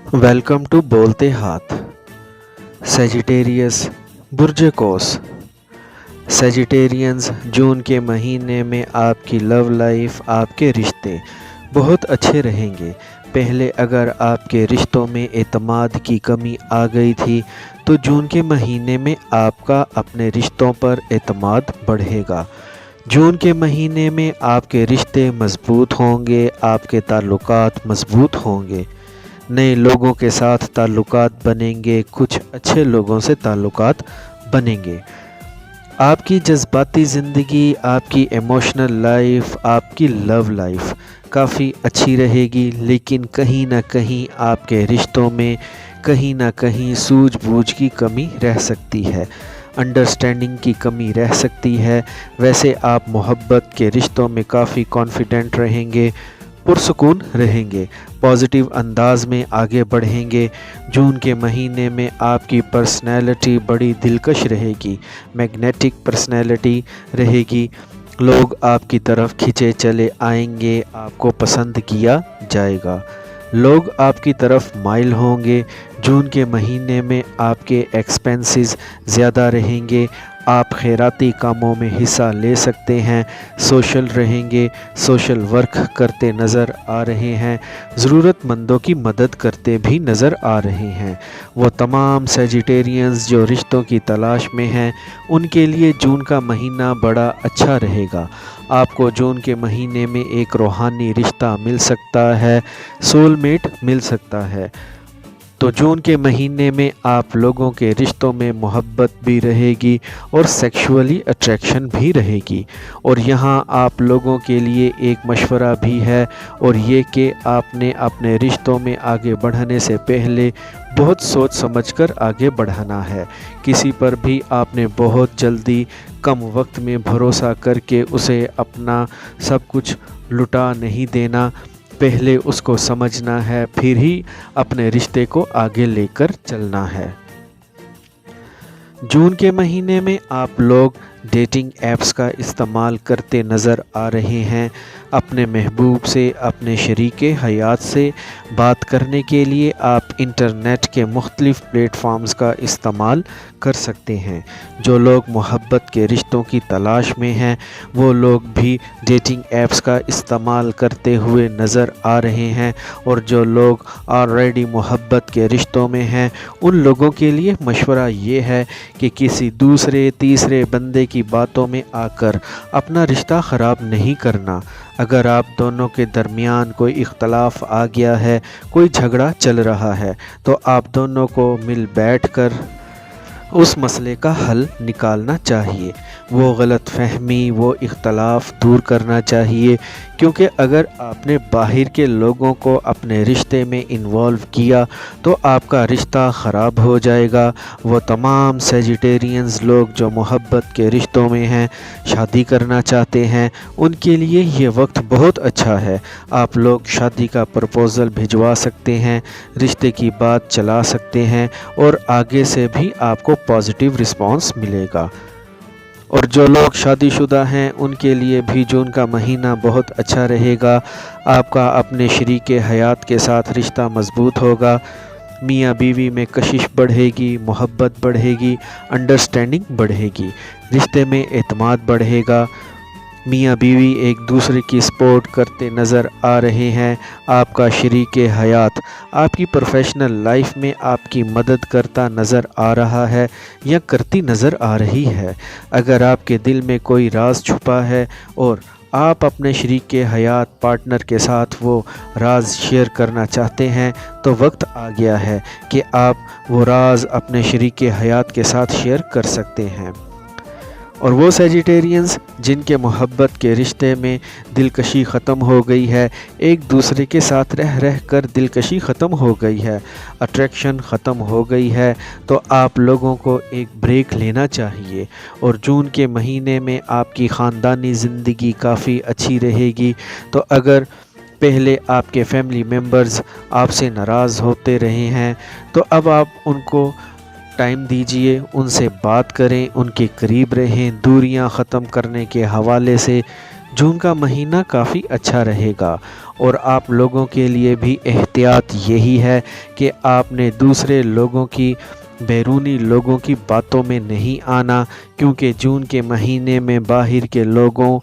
Welcome to बोलते हाथ। Sagittarius बुर्ज कोस। Sagittarians, जून के महीने में आपकी लव लाइफ, आपके रिश्ते बहुत अच्छे रहेंगे। पहले अगर आपके रिश्तों में एतमाद की कमी आ गई थी तो जून के महीने में आपका अपने रिश्तों पर एतमाद बढ़ेगा। जून के महीने में आपके रिश्ते मजबूत होंगे, आपके ताल्लुकात मजबूत होंगे, नए लोगों के साथ ताल्लुकात बनेंगे, कुछ अच्छे लोगों से ताल्लुकात बनेंगे। आपकी जज्बाती ज़िंदगी, आपकी इमोशनल लाइफ, आपकी लव लाइफ काफ़ी अच्छी रहेगी, लेकिन कहीं ना कहीं आपके रिश्तों में कहीं ना कहीं सूझबूझ की कमी रह सकती है, अंडरस्टैंडिंग की कमी रह सकती है। वैसे आप मोहब्बत के रिश्तों में काफ़ी कॉन्फिडेंट रहेंगे, पुरसुकून रहेंगे, पॉजिटिव अंदाज में आगे बढ़ेंगे। जून के महीने में आपकी पर्सनैलिटी बड़ी दिलकश रहेगी, मैग्नेटिक पर्सनैलिटी रहेगी। लोग आपकी तरफ खिंचे चले आएंगे, आपको पसंद किया जाएगा, लोग आपकी तरफ माइल होंगे। जून के महीने में आपके एक्सपेंसेस ज़्यादा रहेंगे, आप खैराती कामों में हिस्सा ले सकते हैं, सोशल रहेंगे, सोशल वर्क करते नज़र आ रहे हैं, ज़रूरतमंदों की मदद करते भी नज़र आ रहे हैं। वो तमाम सेजिटेरियंस जो रिश्तों की तलाश में हैं, उनके लिए जून का महीना बड़ा अच्छा रहेगा। आपको जून के महीने में एक रूहानी रिश्ता मिल सकता है, सोलमेट मिल सकता है। तो जून के महीने में आप लोगों के रिश्तों में मोहब्बत भी रहेगी और सेक्सुअली अट्रैक्शन भी रहेगी। और यहाँ आप लोगों के लिए एक मशवरा भी है, और ये कि आपने अपने रिश्तों में आगे बढ़ने से पहले बहुत सोच समझकर आगे बढ़ाना है। किसी पर भी आपने बहुत जल्दी कम वक्त में भरोसा करके उसे अपना सब कुछ लुटा नहीं देना, पहले उसको समझना है, फिर ही अपने रिश्ते को आगे लेकर चलना है। जून के महीने में आप लोग डेटिंग ऐप्स का इस्तेमाल करते नज़र आ रहे हैं। अपने महबूब से, अपने शरीके हयात से बात करने के लिए आप इंटरनेट के मुख्तलिफ़ प्लेटफॉर्म्स का इस्तेमाल कर सकते हैं। जो लोग मोहब्बत के रिश्तों की तलाश में हैं, वो लोग भी डेटिंग ऐप्स का इस्तेमाल करते हुए नज़र आ रहे हैं, और जो लोग ऑलरेडी मोहब्बत के रिश्तों में हैं, उन लोगों के लिए मशवरा ये है कि किसी दूसरे तीसरे बंदे की बातों में आकर अपना रिश्ता ख़राब नहीं करना। अगर आप दोनों के दरमियान कोई इख्तलाफ आ गया है, कोई झगड़ा चल रहा है, तो आप दोनों को मिल बैठ कर उस मसले का हल निकालना चाहिए। वो गलत फहमी, वो इख्तलाफ दूर करना चाहिए, क्योंकि अगर आपने बाहर के लोगों को अपने रिश्ते में इन्वॉल्व किया तो आपका रिश्ता ख़राब हो जाएगा। वो तमाम सेजिटेरियंस लोग जो मोहब्बत के रिश्तों में हैं, शादी करना चाहते हैं, उनके लिए ये वक्त बहुत अच्छा है। आप लोग शादी का प्रपोज़ल भिजवा सकते हैं, रिश्ते की बात चला सकते हैं, और आगे से भी आपको पॉजिटिव रिस्पांस मिलेगा। और जो लोग शादीशुदा हैं, उनके लिए भी जून का महीना बहुत अच्छा रहेगा। आपका अपने शरीके हयात के साथ रिश्ता मजबूत होगा, मियाँ बीवी में कशिश बढ़ेगी, मोहब्बत बढ़ेगी, अंडरस्टैंडिंग बढ़ेगी, रिश्ते में एतमाद बढ़ेगा। मियाँ बीवी एक दूसरे की सपोर्ट करते नज़र आ रहे हैं। आपका शरीके हयात आपकी प्रोफेशनल लाइफ में आपकी मदद करता नज़र आ रहा है या करती नज़र आ रही है। अगर आपके दिल में कोई राज छुपा है और आप अपने शरीके हयात पार्टनर के साथ वो राज शेयर करना चाहते हैं, तो वक्त आ गया है कि आप वो राज अपने शरीके हयात के साथ शेयर कर सकते हैं। और वो सेजिटेरियंस जिनके मोहब्बत के रिश्ते में दिलकशी ख़त्म हो गई है, एक दूसरे के साथ रह रह कर दिलकशी ख़त्म हो गई है, अट्रैक्शन ख़त्म हो गई है, तो आप लोगों को एक ब्रेक लेना चाहिए। और जून के महीने में आपकी ख़ानदानी ज़िंदगी काफ़ी अच्छी रहेगी। तो अगर पहले आपके फैमिली मेम्बर्स आपसे नाराज़ होते रहे हैं, तो अब आप उनको टाइम दीजिए, उनसे बात करें, उनके करीब रहें। दूरियां ख़त्म करने के हवाले से जून का महीना काफ़ी अच्छा रहेगा। اور آپ لوگوں کے لیے بھی احتیاط یہی ہے کہ آپ نے دوسرے لوگوں کی بیرونی لوگوں کی باتوں میں نہیں آنا، کیونکہ جون کے مہینے میں باہر کے لوگوں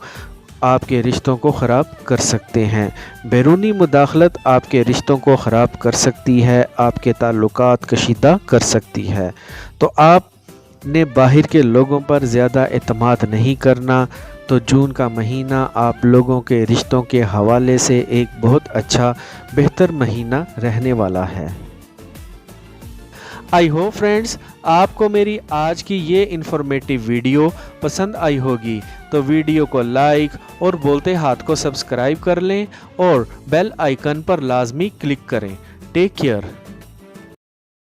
آپ کے رشتوں کو خراب کر سکتے ہیں۔ بیرونی مداخلت آپ کے رشتوں کو خراب کر سکتی ہے، آپ کے تعلقات کشیدہ کر سکتی ہے۔ تو آپ نے باہر کے لوگوں پر زیادہ اعتماد نہیں کرنا۔ تو جون کا مہینہ آپ لوگوں کے رشتوں کے حوالے سے ایک بہت اچھا بہتر مہینہ رہنے والا ہے۔ آئی ہوپ فرینڈز آپ کو میری آج کی یہ انفارمیٹیو ویڈیو پسند آئی ہوگی، تو ویڈیو کو لائک اور بولتے ہاتھ کو سبسکرائب کر لیں اور بیل آئیکن پر لازمی کلک کریں۔ Take care.